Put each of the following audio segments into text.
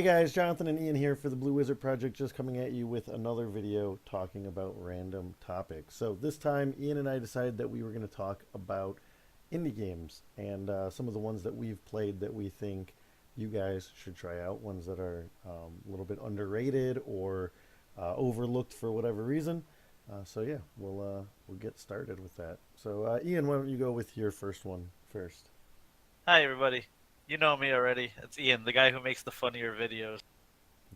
Hey guys, Jonathan and Ian here for the Blue Wizard Project, just coming at you with another video talking about random topics. So this time, Ian and I decided that we were going to talk about indie games and some of the ones that we've played that we think you guys should try out, ones that are a little bit underrated or overlooked for whatever reason. So yeah, we'll get started with that. So Ian, why don't you go with your first one first? Hi, everybody. You know me already. It's Ian, the guy who makes the funnier videos.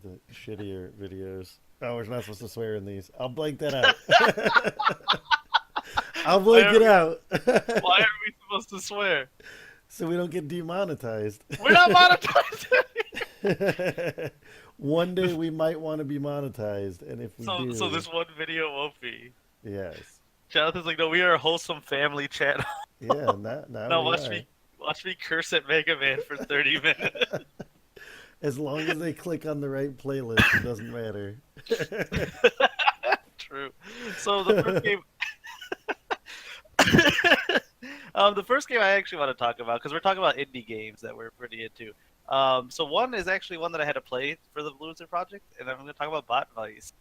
The shittier videos. Oh, we're not supposed to swear in these. I'll blank that out. I'll Why blank are it we? out. Why are we supposed to swear? So we don't get demonetized. We're not monetized. One day we might want to be monetized, and if we So do, this one video won't be. yes. Jonathan's like, no, we are a wholesome family channel. Yeah, now Now we are. watch me curse at Mega Man for 30 minutes. As long as they click on the right playlist, it doesn't matter. True. So the first game, the first game I actually want to talk about because we're talking about indie games that we're pretty into. So one is actually one that I had to play for the Blue Wizard Project, and I'm going to talk about Bot Vice.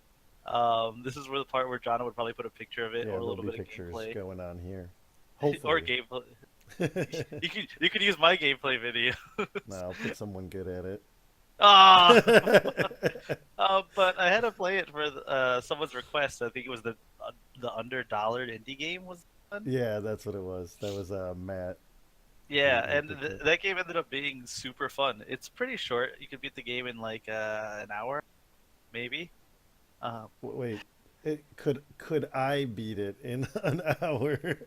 This is where the part where John would probably put a picture of it Yeah, or a there'll little be bit of pictures gameplay going on here. or Hopefully. gameplay. You could use my gameplay video. No, I'll put someone good at it. Ah, but I had to play it for someone's request. I think it was the under-dollared indie game was one. Yeah, that's what it was. That was Matt. Yeah, He and picked it. that game ended up being super fun. It's pretty short. You could beat the game in like an hour, maybe. Um, Wait, could I beat it in an hour?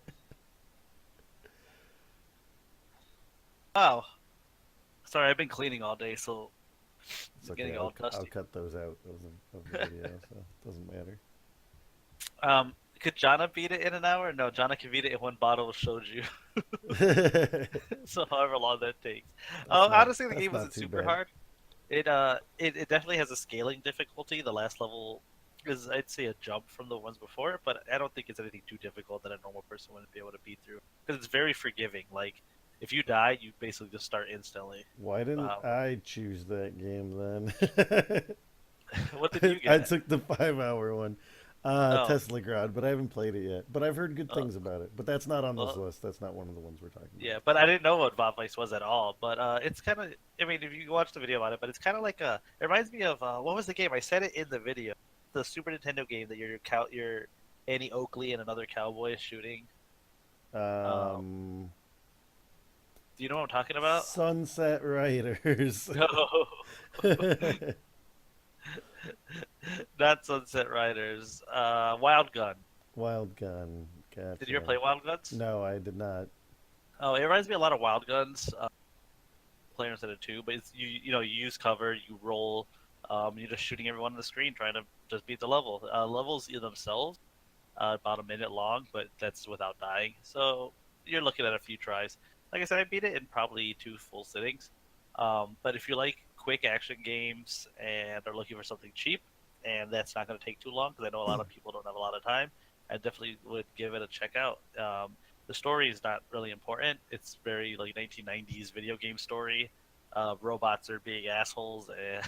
wow. Sorry, I've been cleaning all day, so It's it's okay. getting all I'll dusty. cut those out of the video, so it doesn't matter. Could Jana beat it in an hour? No, Jana can beat it in one bottle of shoju. So however long that takes. Honestly, the That's game not wasn't too super bad. hard. It definitely has a scaling difficulty. The last level is I'd say a jump from the ones before, but I don't think it's anything too difficult that a normal person wouldn't be able to beat through because it's very forgiving. Like if you die, you basically just start instantly. Why didn't Um, I choose that game then? what did you I get? took the 5 hour one, Oh, Tesla Grad, but I haven't played it yet. But I've heard good uh, things about it. But that's not on this well, list. That's not one of the ones we're talking about. yeah, but I didn't know what Bot Vice was at all. But it's kind of, I mean, if you watch the video about it, but it's kind of like it reminds me of what was the game? I said it in the video, the Super Nintendo game that you're Annie Oakley and another cowboy is shooting. Um, Um, do you know what I'm talking about? Sunset Riders. No, not Sunset Riders. Wild Gun. Wild Gun. Did you ever Gotcha. play Wild Guns? No, I did not. Oh, it reminds me a lot of Wild Guns. Players in it too, but it's you know you use cover, you roll, you're just shooting everyone on the screen trying to just beat the level. Levels in themselves about a minute long, but that's without dying. So you're looking at a few tries. Like I said, I beat it in probably two full sittings. But if you like quick action games and are looking for something cheap, and that's not going to take too long, because I know a lot of people don't have a lot of time, I definitely would give it a check out. The story is not really important. It's very like 1990s video game story. Robots are being assholes, and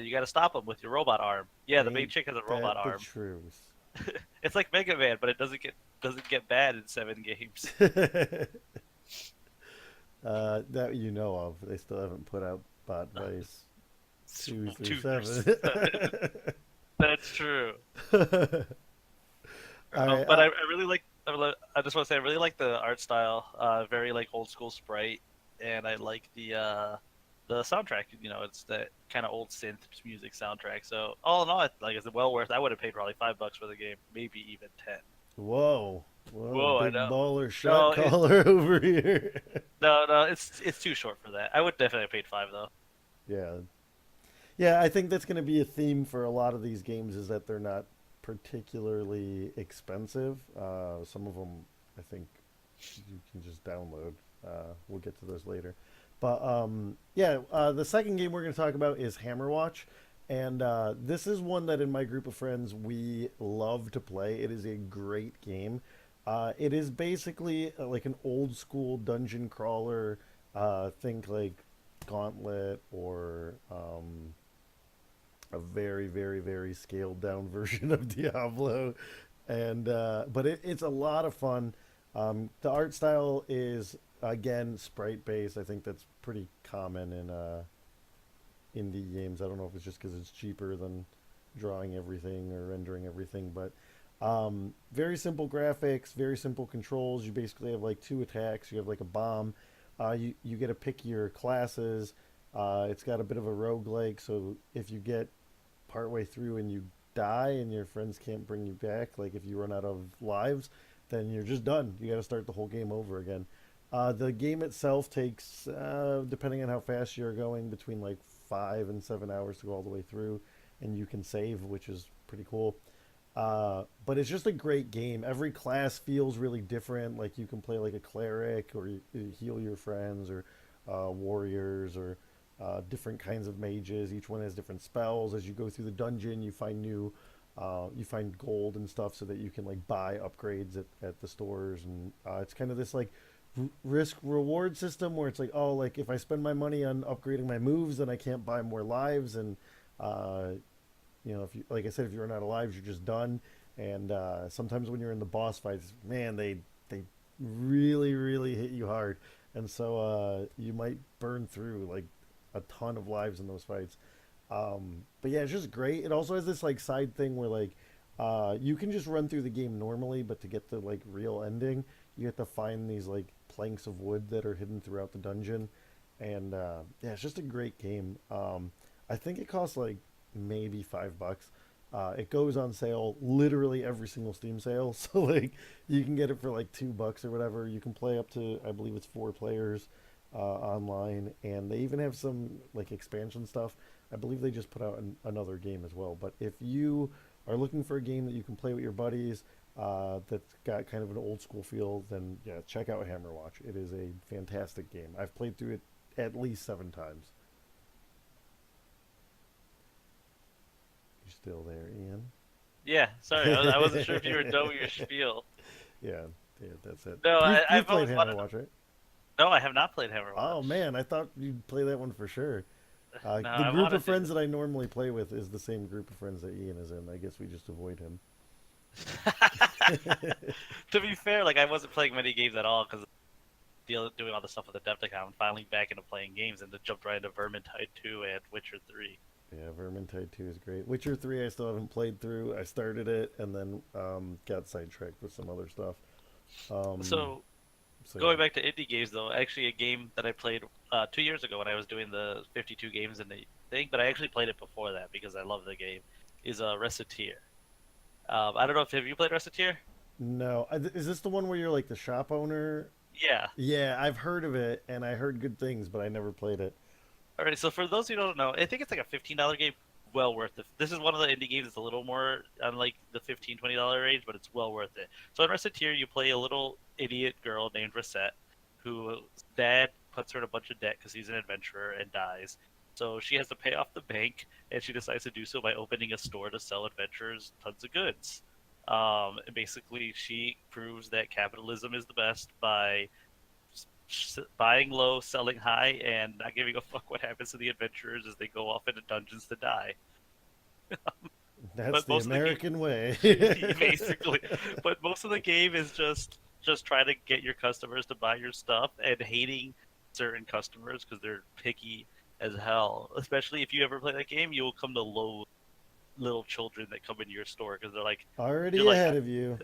you got to stop them with your robot arm. Yeah, the main Ain't chick has a robot that the arm. truth? It's like Mega Man, but it doesn't get bad in 7 games. That you know of. They still haven't put out Bot Vice 2 through Two through 7. 7. That's true. All right. But I really like. I just want to say I really like the art style. Very like old school sprite, and I like the soundtrack. You know, it's that kind of old synth music soundtrack. So all in all, like it's well worth. I would have paid probably $5 for the game, maybe even 10. Whoa. Whoa, Whoa, I big know. baller shot No, caller over here. no, it's too short for that. I would definitely have paid 5 though. Yeah. Yeah, I think that's going to be a theme for a lot of these games is that they're not particularly expensive. Some of them, I think, you can just download. We'll get to those later. But yeah, the second game we're going to talk about is Hammerwatch. And this is one that in my group of friends we love to play. It is a great game. It is basically like an old school dungeon crawler. Think like Gauntlet or a very, very, very scaled down version of Diablo, and but it's a lot of fun. The art style is again sprite based. I think that's pretty common in indie games. I don't know if it's just because it's cheaper than drawing everything or rendering everything, but very simple graphics, very simple controls. You basically have like two attacks. You have like a bomb. You get to pick your classes. It's got a bit of a roguelike, so if you get partway through and you die and your friends can't bring you back, like if you run out of lives, then you're just done. You got to start the whole game over again. The game itself takes, depending on how fast you're going, between like 5 and 7 hours to go all the way through, and you can save, which is pretty cool. But it's just a great game. Every class feels really different. Like you can play like a cleric, or you heal your friends, or warriors, or different kinds of mages. Each one has different spells. As you go through the dungeon, you find gold and stuff so that you can like buy upgrades at the stores. And it's kind of this like risk reward system where it's like, oh, like if I spend my money on upgrading my moves, then I can't buy more lives. And uh, if you, like I said, if you run out of lives, you're just done. And sometimes when you're in the boss fights, man, they really really hit you hard, and so you might burn through like a ton of lives in those fights. But yeah, it's just great. It also has this like side thing where like you can just run through the game normally, but to get the like real ending, you have to find these like planks of wood that are hidden throughout the dungeon. And yeah, it's just a great game. I think it costs like maybe $5. It goes on sale literally every single Steam sale, so like you can get it for like $2 or whatever. You can play up to, I believe it's 4 players online, and they even have some like expansion stuff. I believe they just put out another game as well. But if you are looking for a game that you can play with your buddies, that's got kind of an old school feel, then yeah, check out Hammerwatch. It is a fantastic game. I've played through it at least 7 times. You still there, Ian? Yeah, sorry, I wasn't sure if you were done with your spiel. Yeah, yeah, that's it. No, You've I've played always wanted. Hammerwatch, right? No, I have not played Oh Hammerwatch. man, I thought you'd play that one for sure. No, The I group of wanted friends that I normally play with is the same group of friends that Ian is in. I guess we just avoid him. to. To be fair, like I wasn't playing many games at all because doing all the stuff with the Depticon. I'm finally back into playing games and then jumped right into Vermintide 2 and Witcher 3. Yeah, Vermintide 2 is great. Witcher 3 I still haven't played through. I started it and then got sidetracked with some other stuff. Um, So so yeah. going back to indie games though, actually a game that I played 2 years ago when I was doing the 52 games in the thing, but I actually played it before that because I love the game. Is Recettear. I don't know if have you played Recettear? No, is this the one where you're like the shop owner? Yeah. Yeah, I've heard of it and I heard good things, but I never played it. All right. So for those who don't know, I think it's like a $15 game. Well worth it. This is one of the indie games that's a little more on like the $15-20 range, but it's well worth it. So in Recettear, you play a little idiot girl named Recette, whose dad puts her in a bunch of debt because he's an adventurer and dies. So she has to pay off the bank, and she decides to do so by opening a store to sell adventurers tons of goods. And basically, she proves that capitalism is the best by buying low, selling high, and not giving a fuck what happens to the adventurers as they go off into dungeons to die. That's But the most of the game, American way. basically, but most of the game is just trying to get your customers to buy your stuff and hating certain customers because they're picky as hell. Especially if you ever play that game, you will come to loathe little children that come into your store because they're like, you're Already like, ahead of you.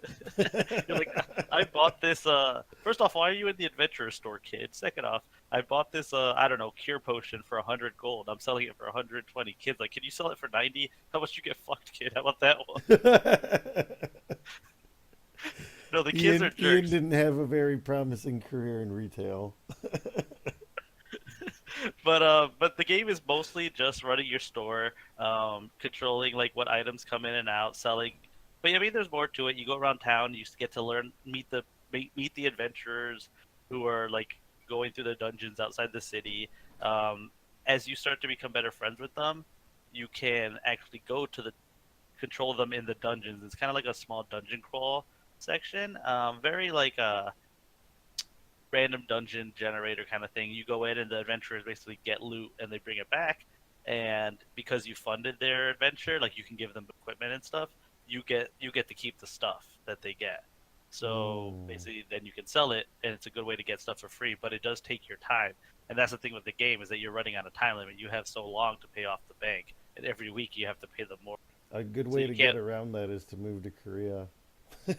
you're like, I bought this. First off, why are you in the adventure store, kid? Second off, I bought this. I don't know, cure potion for 100 gold. I'm selling it for 120. Kids like, can you sell it for 90? How much you get fucked, kid? How about that one? No, the kids are Ian jerks. didn't have a very promising career in retail. But the game is mostly just running your store, controlling like what items come in and out, selling. But I mean, there's more to it. You go around town, you get to learn, meet the adventurers who are like going through the dungeons outside the city. Um, as you start to become better friends with them, you can actually go to the control them in the dungeons. It's kind of like a small dungeon crawl section. Very like random dungeon generator kind of thing. You go in and the adventurers basically get loot and they bring it back. And because you funded their adventure, like you can give them equipment and stuff, you get to keep the stuff that they get. So Mm. basically, then you can sell it, and it's a good way to get stuff for free. But it does take your time, and that's the thing with the game is that you're running on a time limit. You have so long to pay off the bank, and every week you have to pay them more. A good So way you to get can't around that is to move to Korea. so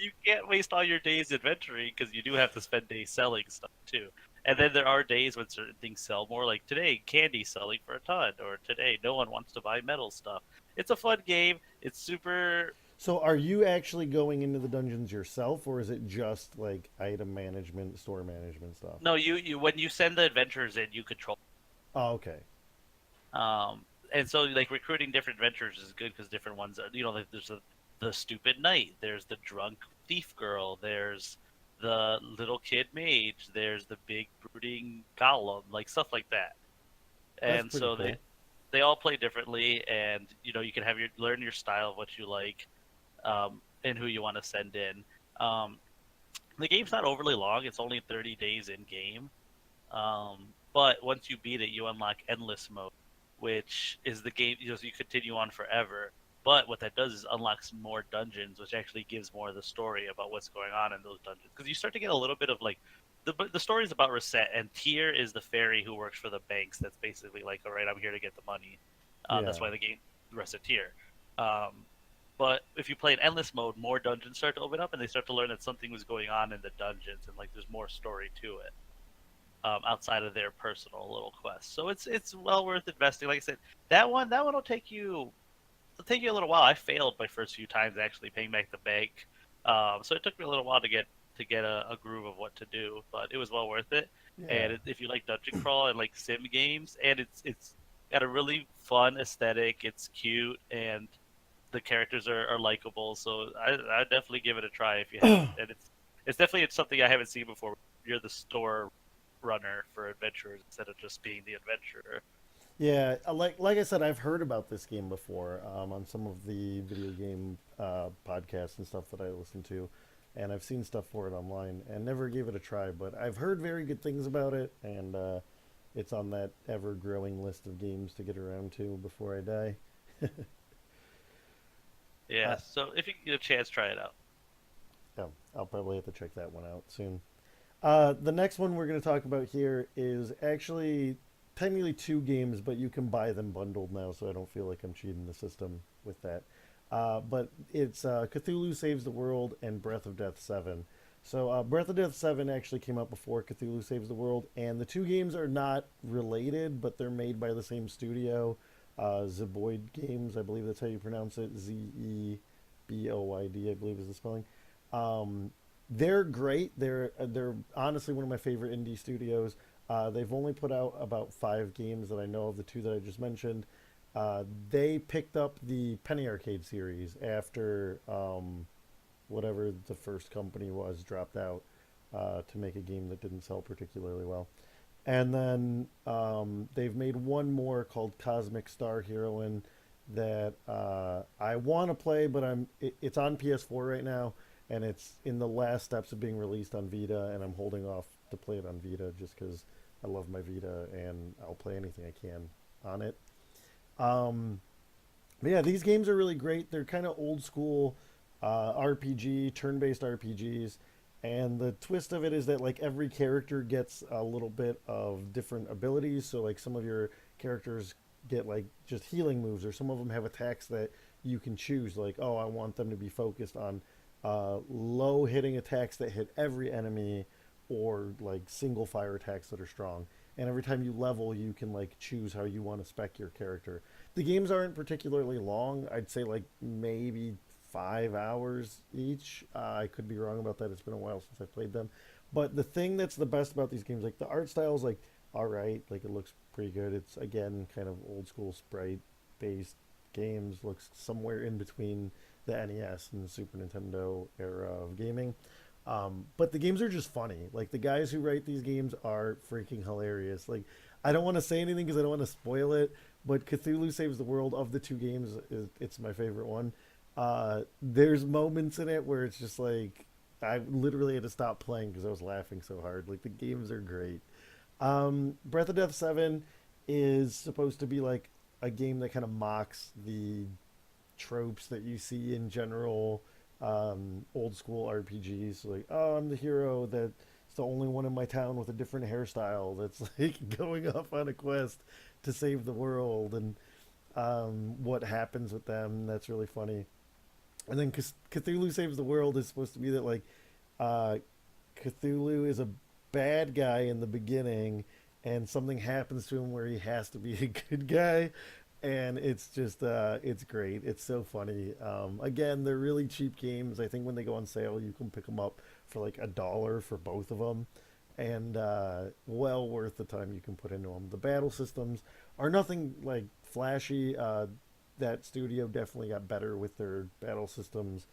you can't waste all your days adventuring because you do have to spend days selling stuff too. And then there are days when certain things sell more, like today, candy selling for a ton, or today, no one wants to buy metal stuff. It's a fun game. It's super. So, are you actually going into the dungeons yourself, or is it just like item management, store management stuff? No, you when you send the adventurers in, you control. Oh, okay. And so like recruiting different adventurers is good because different ones are, like there's the stupid knight, there's the drunk thief girl, there's the little kid mage, there's the big brooding golem, like stuff like that. That's And pretty so they cool. they all play differently, and you can have your learn your style of what you like, and who you want to send in. Um, the game's not overly long; it's only 30 days in game. But once you beat it, you unlock endless mode, which is the game. You continue on forever. But what that does is unlocks more dungeons, which actually gives more of the story about what's going on in those dungeons. Because you start to get a little bit of like the story is about Reset, and Tyr is the fairy who works for the banks. That's basically like, all right, I'm here to get the money. That's Yeah. why the game Reset Tyr. Um, but if you play in endless mode, more dungeons start to open up, and they start to learn that something was going on in the dungeons, and like there's more story to it outside of their personal little quest. So it's well worth investing. Like I said, that one will take you a little while. I failed my first few times actually paying back the bank, so it took me a little while to get a groove of what to do, but it was well worth it. Yeah. And if you like dungeon crawl and like sim games, and it's got a really fun aesthetic. It's cute and the characters are likable. So I definitely give it a try if you haven't. And it's definitely something I haven't seen before. You're the store runner for adventurers instead of just being the adventurer. Yeah, like I said, I've heard about this game before on some of the video game podcasts and stuff that I listen to, and I've seen stuff for it online and never gave it a try. But I've heard very good things about it, and it's on that ever-growing list of games to get around to before I die. Yeah, Uh, so if you get a chance, try it out. yeah, I'll probably have to check that one out soon. The next one we're going to talk about here is actually technically two games, but you can buy them bundled now, so I don't feel like I'm cheating the system with that. But it's Cthulhu Saves the World and Breath of Death 7. So Breath of Death 7 actually came out before Cthulhu Saves the World, and the two games are not related, but they're made by the same studio, Zeboyd Games, I believe that's how you pronounce it, Zeboyd, I believe is the spelling. Um, they're great. They're honestly one of my favorite indie studios. They've only put out about 5 games that I know of. The two that I just mentioned. They picked up the Penny Arcade series after whatever the first company was dropped out to make a game that didn't sell particularly well. And then they've made one more called Cosmic Star Heroine that I want to play, but it's on PS4 right now, and it's in the last steps of being released on Vita, and I'm holding off to play it on Vita just because I love my Vita and I'll play anything I can on it. Um, but yeah, these games are really great. They're kind of old school RPG, turn-based RPGs, and the twist of it is that like every character gets a little bit of different abilities. So like some of your characters get like just healing moves, or some of them have attacks that you can choose. Like, oh, I want them to be focused on low hitting attacks that hit every enemy, or like single fire attacks that are strong. And every time you level, you can like choose how you want to spec your character. The games aren't particularly long. I'd say like maybe 5 hours each. I could be wrong about that. It's been a while since I played them. But the thing that's the best about these games, like the art style is like all right, like it looks pretty good. It's again kind of old school sprite based games. Looks somewhere in between the NES and the Super Nintendo era of gaming. But the games are just funny. Like the guys who write these games are freaking hilarious. Like I don't want to say anything because I don't want to spoil it. But Cthulhu Saves the World of the two games, it's my favorite one. There's moments in it where it's just like I literally had to stop playing because I was laughing so hard. Like the games are great. Breath of Death 7 is supposed to be like a game that kind of mocks the tropes that you see in general old school RPGs. Like, oh, I'm the hero that's the only one in my town with a different hairstyle that's like going off on a quest to save the world, and what happens with them. That's really funny. And then Cthulhu Saves the World is supposed to be that like uh, Cthulhu is a bad guy in the beginning, and something happens to him where he has to be a good guy, and it's just it's great. It's so funny. Again, they're really cheap games. I think when they go on sale, you can pick them up for like $1 for both of them, and well worth the time you can put into them. The battle systems are nothing like flashy. That studio definitely got better with their battle systems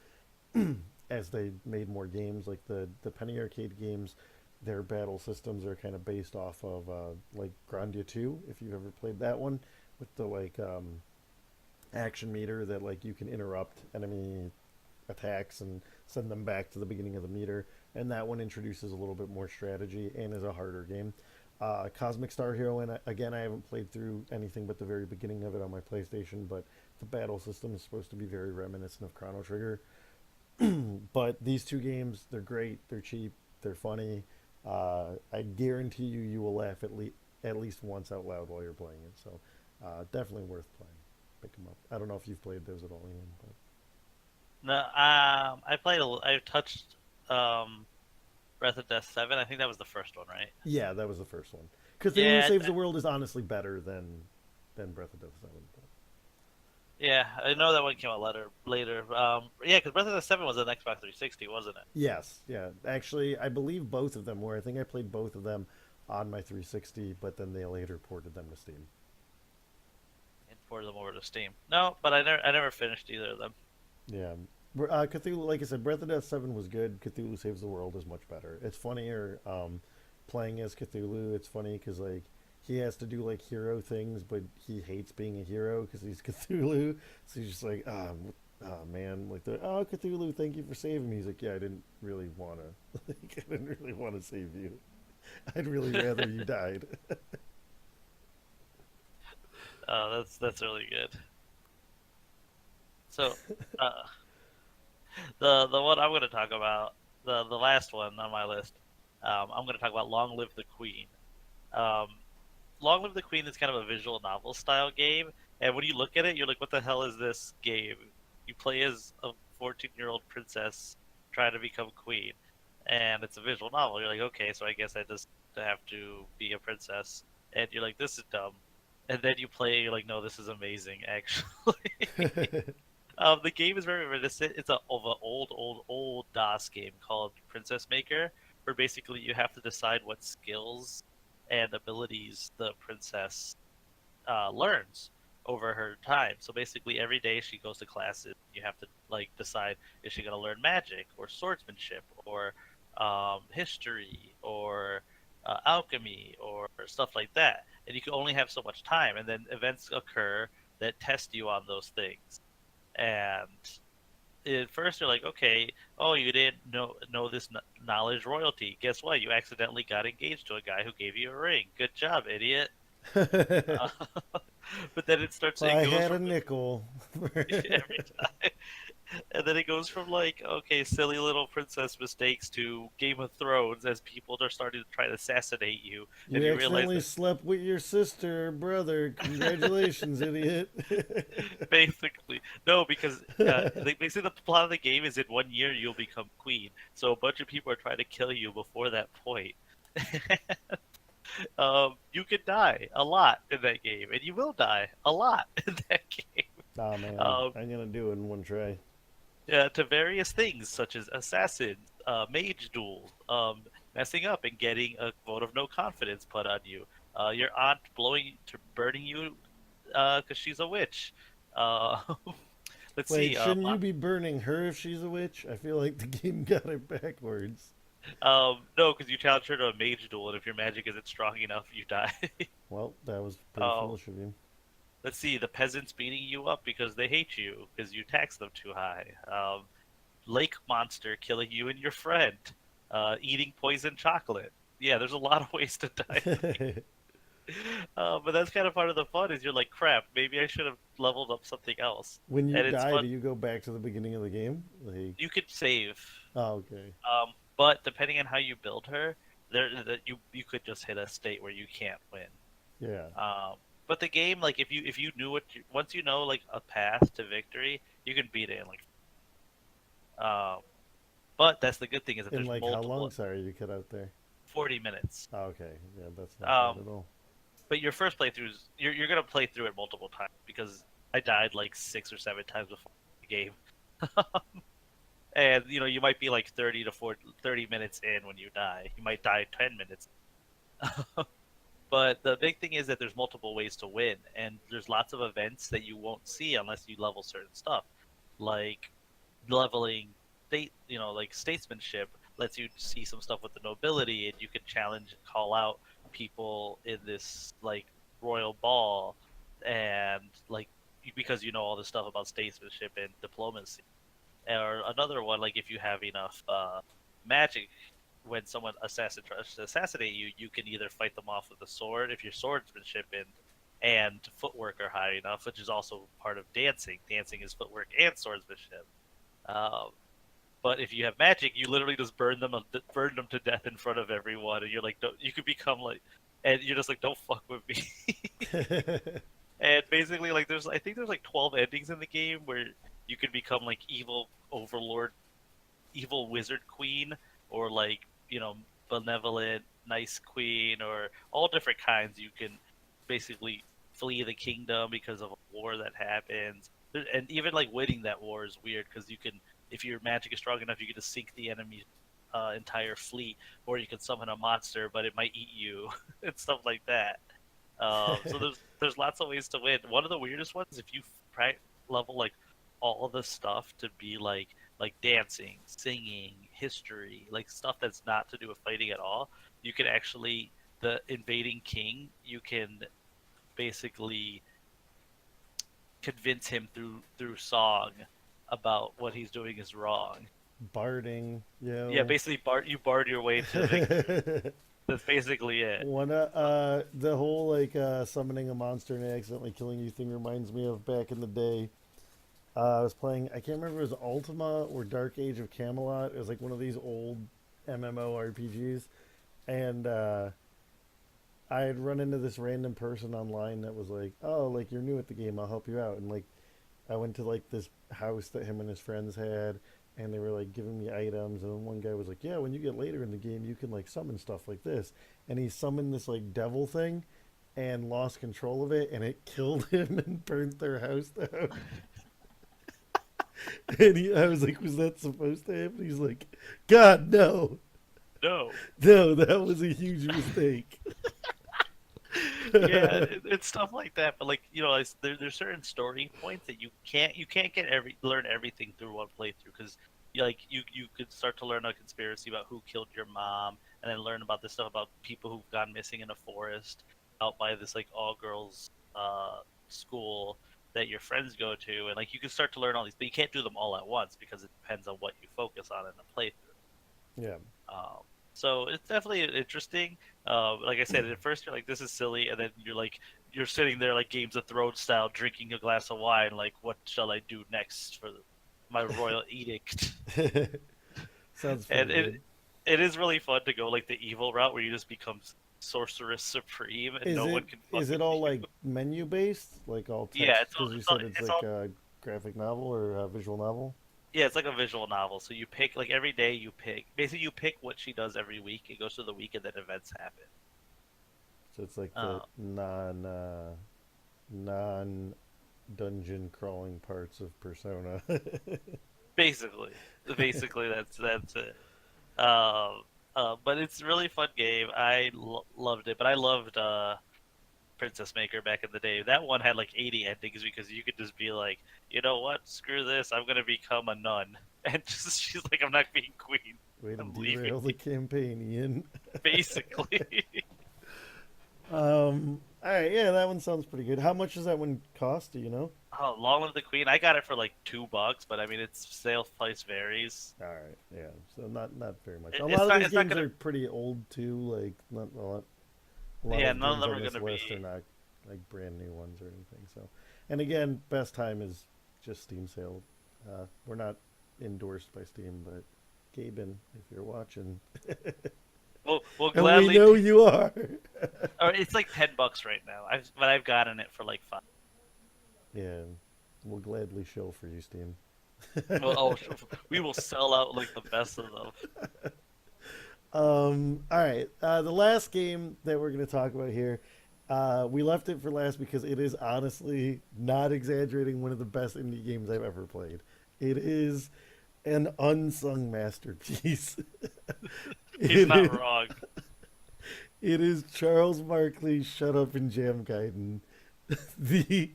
as they made more games. Like the Penny Arcade games, their battle systems are kind of based off of like Grandia 2, if you've ever played that one, with the like action meter that like you can interrupt enemy attacks and send them back to the beginning of the meter. And that one introduces a little bit more strategy and is a harder game. Cosmic Star Hero, and again, I haven't played through anything but the very beginning of it on my PlayStation, but the battle system is supposed to be very reminiscent of Chrono Trigger. But these two games, they're great, they're cheap, they're funny. I guarantee you will laugh at least once out loud while you're playing it. So definitely worth playing. Pick them up. I don't know if you've played those at all, Ian. But No, I played. I touched Breath of Death 7. I think that was the first one, right? yeah, that was the first one. Cthulhu Yeah, Saves the World is honestly better than Breath of Death 7. But yeah. I know that one came out later. Yeah, because Breath of Death 7 was an Xbox 360, wasn't it? yes, yeah. Actually, I believe both of them were. I think I played both of them on my 360, but then they later ported them to Steam. And ported them over to Steam. No, but I never finished either of them. Yeah. Cthulhu, like I said, Breath of Death 7 was good. Cthulhu Saves the World is much better. It's funnier playing as Cthulhu. It's funny because, like, he has to do, like, hero things, but he hates being a hero because he's Cthulhu. So he's just like, oh man. Like, oh, Cthulhu, thank you for saving me. He's like, yeah, I didn't really want to. Like, I didn't really want to save you. I'd really rather you died. That's really good. So, uh, the one I'm going to talk about, the last one on my list, I'm going to talk about Long Live the Queen. Um, Long Live the Queen is kind of a visual novel style game, and when you look at it, you're like, what the hell is this game? You play as a 14-year-old princess trying to become queen, and it's a visual novel. You're like, okay, so I guess I just have to be a princess, and you're like, this is dumb. And then you play, you're like, no, this is amazing, actually. The game is very reminiscent. It's of an old DOS game called Princess Maker, where basically you have to decide what skills and abilities the princess learns over her time. So basically, every day she goes to classes. You have to like decide, is she going to learn magic or swordsmanship or history or alchemy or stuff like that. And you can only have so much time, and then events occur that test you on those things. And at first you're like, okay, oh, you didn't know this knowledge royalty. Guess what? You accidentally got engaged to a guy who gave you a ring. Good job, idiot. Uh, but then it starts. If It I goes had a from nickel. every time, and then it goes from like, okay, silly little princess mistakes to Game of Thrones as people are starting to try to assassinate you, and You you realize accidentally that slept with your sister or brother. Congratulations, idiot. basically no, because basically the plot of the game is in 1 year you'll become queen. So a bunch of people are trying to kill you before that point. You can die a lot in that game, and you will die a lot in that game. Oh man, Um, I'm gonna do it in one try. to various things such as assassins, mage duels, messing up and getting a vote of no confidence put on you, your aunt burning you because she's a witch. Uh, let's Wait, see. shouldn't you be burning her if she's a witch? I feel like the game got it backwards. No, because you challenge her to a mage duel, and if your magic isn't strong enough, you die. Well, that was pretty um, foolish of you. let's see. The peasants beating you up because they hate you because you tax them too high. lake monster killing you and your friend, eating poison chocolate. Yeah, there's a lot of ways to die. But that's kind of part of the fun. Is you're like, crap, maybe I should have leveled up something else, When you and it's die, fun. do you go back to the beginning of the game? Like, You could save, oh, okay. but depending on how you build her, you could just hit a state where you can't win. Yeah. But the game, like if you knew once you know like a path to victory, you can beat it in like. Um, but that's the good thing is that In there's like how long? multiple Sorry, you cut out there. 40 minutes. Oh, okay. Yeah, that's not bad Um, at all. but your first playthroughs, you're gonna play through it multiple times because I died like 6 or 7 times before the game, and you might be like 30 minutes in when you die. You might die 10 minutes. But the big thing is that there's multiple ways to win, and there's lots of events that you won't see unless you level certain stuff, like leveling like statesmanship lets you see some stuff with the nobility, and you can challenge and call out people in this like royal ball, and like because you know all this stuff about statesmanship and diplomacy. Or another one, like if you have enough magic, when someone tries to assassinate you, you can either fight them off with a sword if your swordsmanship and footwork are high enough, which is also part of dancing. Dancing is footwork and swordsmanship. Um, but if you have magic, you literally just burn them to death in front of everyone, and you're like, don't, you could become like, and you're just like, don't fuck with me. And basically, like, I think there's like 12 endings in the game where you can become like evil overlord, evil wizard queen, or like benevolent nice queen, or all different kinds. You can basically flee the kingdom because of a war that happens, and even like winning that war is weird because you can, if your magic is strong enough, you can just sink the enemy's entire fleet, or you can summon a monster, but it might eat you and stuff like that. So there's lots of ways to win. One of the weirdest ones, if you level like all the stuff to be like dancing, singing, history, like stuff that's not to do with fighting at all, you can actually, the invading king, you can basically convince him through song about what he's doing is wrong. Barding, Yeah, yo. basically you bard your way to victory. That's basically it. The whole like summoning a monster and accidentally killing you thing reminds me of back in the day. I was playing, I can't remember if it was Ultima or Dark Age of Camelot. It was like one of these old MMORPGs. And I had run into this random person online that was like, oh, like you're new at the game, I'll help you out. And like I went to like this house that him and his friends had, and they were like giving me items. And then one guy was like, yeah, when you get later in the game, you can like summon stuff like this. And he summoned this like devil thing and lost control of it, and it killed him and burnt their house down. And I was like, was that supposed to happen? He's like, God, no. No. No, that was a huge mistake. Yeah, it's stuff like that. But like there's certain story points that you can't learn everything through one playthrough because you could start to learn a conspiracy about who killed your mom, and then learn about this stuff about people who've gone missing in a forest out by this like all girls school that your friends go to, and like you can start to learn all these, but you can't do them all at once because it depends on what you focus on in the playthrough. Yeah. Um, so it's definitely interesting. Like I said, at first you're like, "This is silly," and then you're sitting there like Games of Thrones style, drinking a glass of wine. Like, what shall I do next for my royal edict? Sounds And pretty good. it is really fun to go like the evil route where you just become sorceress supreme and Is no it one can fuck is it with all you. like menu based, like all Yeah, text? Because you said it's it's like all a graphic novel or a visual novel. yeah, it's like a visual novel. So you pick like every day you pick basically you pick what she does every week. It goes through the week and then events happen. So it's like the Uh, non dungeon crawling parts of Persona. basically, basically that's it. Um, but it's a really fun game. I loved it, but I loved Princess Maker back in the day. That one had like 80 endings because you could just be like, you know what, screw this, I'm gonna become a nun, and just she's like, I'm not being queen, Way to I'm leaving. derail the campaign, Ian. Basically, All right, yeah, that one sounds pretty good. How much does that one cost? Do you know? Oh, Long Live the Queen. I got it for like $2, but I mean its sale price varies. All right, yeah. So not very much. A It, lot of these it's not games gonna. are pretty old too. Like not a lot Yeah, of none of games them on are this gonna list are be. not like brand new ones or anything. So, and again, best time is just Steam sale. We're not endorsed by Steam, but Gaben, if you're watching, We'll and we gladly. know you are. Or it's like $10 right now. I've gotten it for like 5. Yeah, we'll gladly show for you, Steam. Well, oh, we will sell out like the best of them. All right. The last game that we're going to talk about here, we left it for last because it is honestly, not exaggerating, one of the best indie games I've ever played. It is an unsung masterpiece. He's It not is, wrong. it is Charles Barkley's Shut Up and Jam Gaiden. The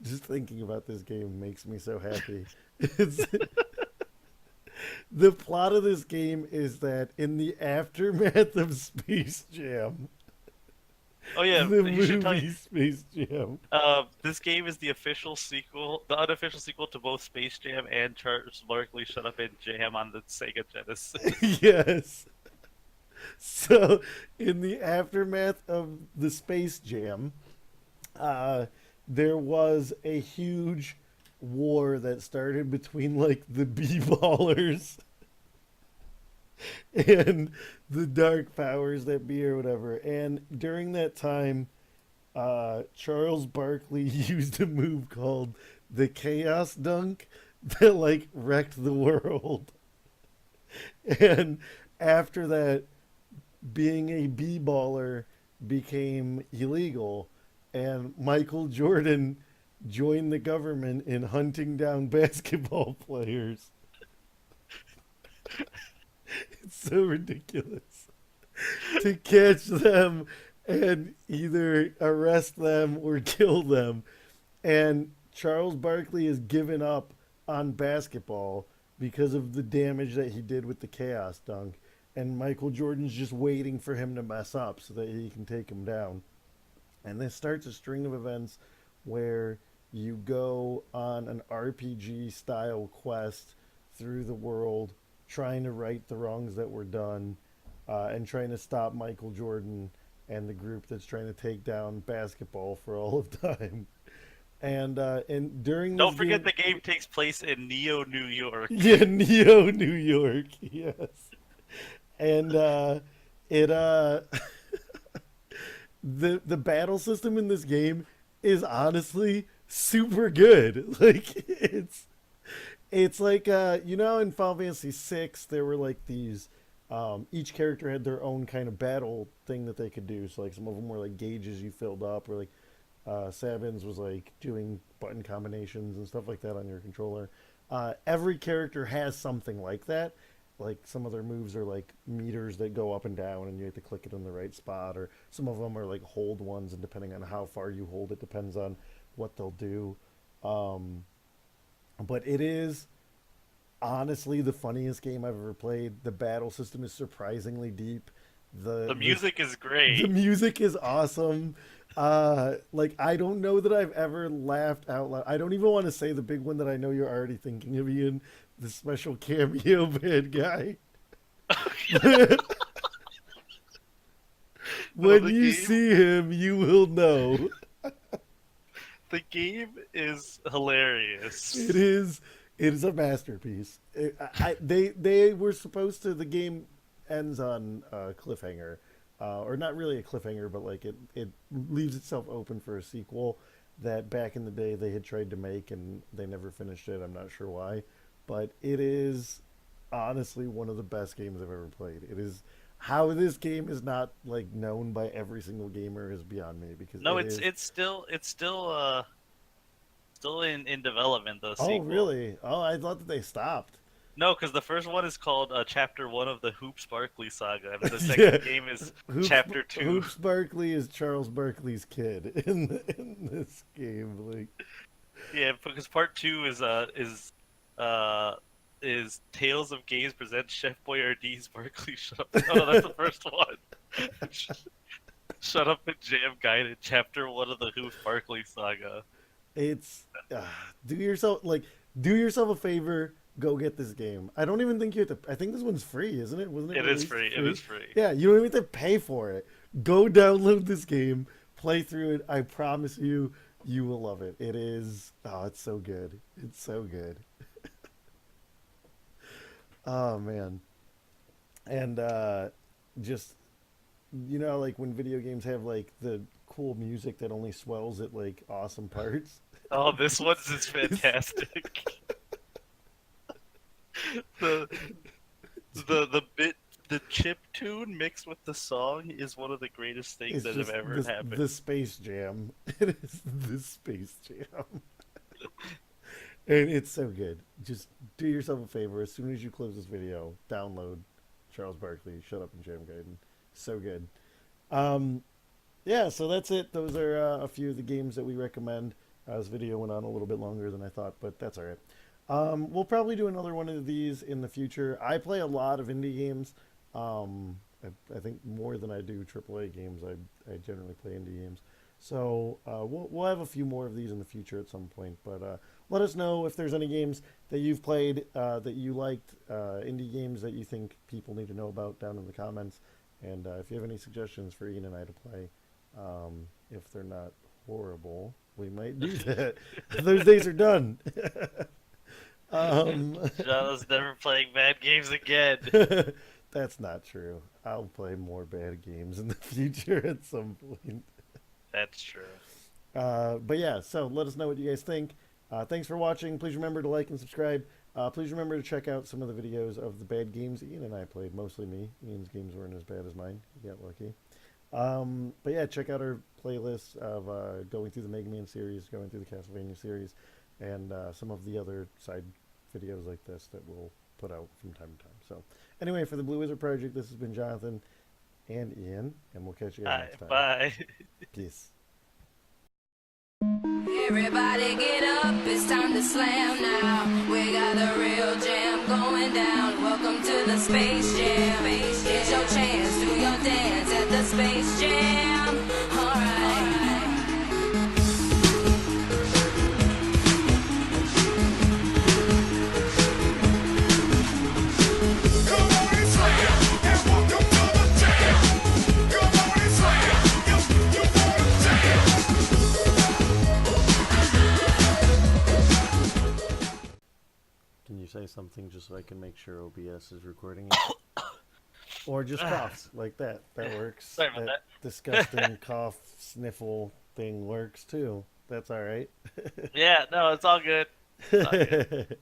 just thinking about this game makes me so happy. It's the plot of this game is that in the aftermath of Space Jam, Oh yeah, the you should tell you. movie Space Jam, This game is the official sequel, the unofficial sequel to both Space Jam and Charles Barkley Shut Up and Jam on the Sega Genesis. yes. So, in the aftermath of the Space Jam, uh, there was a huge war that started between like the B-ballers and the dark powers that be or whatever. And during that time, Charles Barkley used a move called the Chaos Dunk that like wrecked the world. And after that, being a b-baller became illegal, and Michael Jordan joined the government in hunting down basketball players. It's so ridiculous. To catch them and either arrest them or kill them. And Charles Barkley has given up on basketball because of the damage that he did with the chaos dunk. And Michael Jordan's just waiting for him to mess up so that he can take him down. And this starts a string of events where you go on an RPG style quest through the world, trying to right the wrongs that were done, and trying to stop Michael Jordan and the group that's trying to take down basketball for all of time. And during this Don't forget game, the game takes place in Neo, New York. yeah, Neo, New York, yes, and it the battle system in this game is honestly super good. Like it's like you know in Final Fantasy VI there were like these each character had their own kind of battle thing that they could do. So like some of them were like gauges you filled up, or like Sabin's was like doing button combinations and stuff like that on your controller. Every character has something like that. Like some of their moves are like meters that go up and down, and you have to click it in the right spot. Or some of them are like hold ones, and depending on how far you hold it, depends on what they'll do. Um, but it is honestly the funniest game I've ever played. The battle system is surprisingly deep. The The music is the great. music is awesome. Like I don't know that I've ever laughed out loud. I don't even want to say the big one that I know you're already thinking of, Ian, the special cameo bad guy. No, When you see him, you will know. the game is It hilarious. is it is a masterpiece. They were supposed to. The game ends on a cliffhanger, or not really a cliffhanger, but like it leaves itself open for a sequel that back in the day they had tried to make and they never finished it. I'm not sure why, but it is honestly one of the best games I've ever played. It is how this game is not like known by every single gamer is beyond me because No, it it's is. still in development. The Oh sequel. really? Oh, I thought that they stopped. No, because the first one is called Chapter One of the Hoops Barkley Saga, and the Yeah, second game is Hoops Chapter Two. Hoops Barkley is Charles Barkley's kid in this game. Like, Yeah, because Part Two uh is Tales of Games presents Chef Boyardee's Barkley Shut Up. No, that's the first one. Shut Up and Jam Guide in Chapter One of the Hoops Barkley Saga. It's do yourself do yourself a favor. Go get this game. I don't even think you have to. I think this one's free, isn't it? Wasn't it It is released free. It free? is free. Yeah, you don't even have to pay for it. Go download this game, play through it. I promise you, you will love it. It is. Oh, it's so good. It's so good. Oh man, and just like when video games have like the cool music that only swells at like awesome parts. Oh, this one's is fantastic. the the chip tune mixed with the song is one of the greatest things It's that have just ever happened. the Space Jam. It is the Space Jam. And it's so good. Just do yourself a favor. As soon as you close this video, download Charles Barkley, Shut Up and Jam Gaiden. So good. Um, yeah, so that's it. Those are a few of the games that we recommend. This video went on a little bit longer than I thought, but that's all right. We'll probably do another one of these in the future. I play a lot of indie games. I think more than I do AAA games. I generally play indie games. So we'll have a few more of these in the future at some point. But let us know if there's any games that you've played that you liked, indie games that you think people need to know about down in the comments. And if you have any suggestions for Ian and I to play, if they're not horrible, we might do that. Those days are done. Jonah's never playing bad games again. That's not true. I'll play more bad games in the future at some point. That's true. But yeah, so let us know what you guys think. Thanks for watching. Please remember to like and subscribe. Please remember to check out some of the videos of the bad games Ian and I played. Mostly me. Ian's games weren't as bad as mine. He got lucky. But yeah, check out our playlist of going through the Mega Man series, going through the Castlevania series, and some of the other side videos like this that we'll put out from time to time. So anyway, for the Blue Wizard Project, this has been Jonathan and Ian, and we'll catch you guys next time. Bye. Peace. Everybody get up, it's time to slam now. We got the real jam going down. Welcome to the Space Jam. Get your chance, do your dance at the Space Jam. Alright. Can you say something just so I can make sure OBS is recording it? Or just cough like that. That works. Sorry about that. Disgusting cough sniffle thing works too. That's all right. Yeah, no, it's all good. It's all good.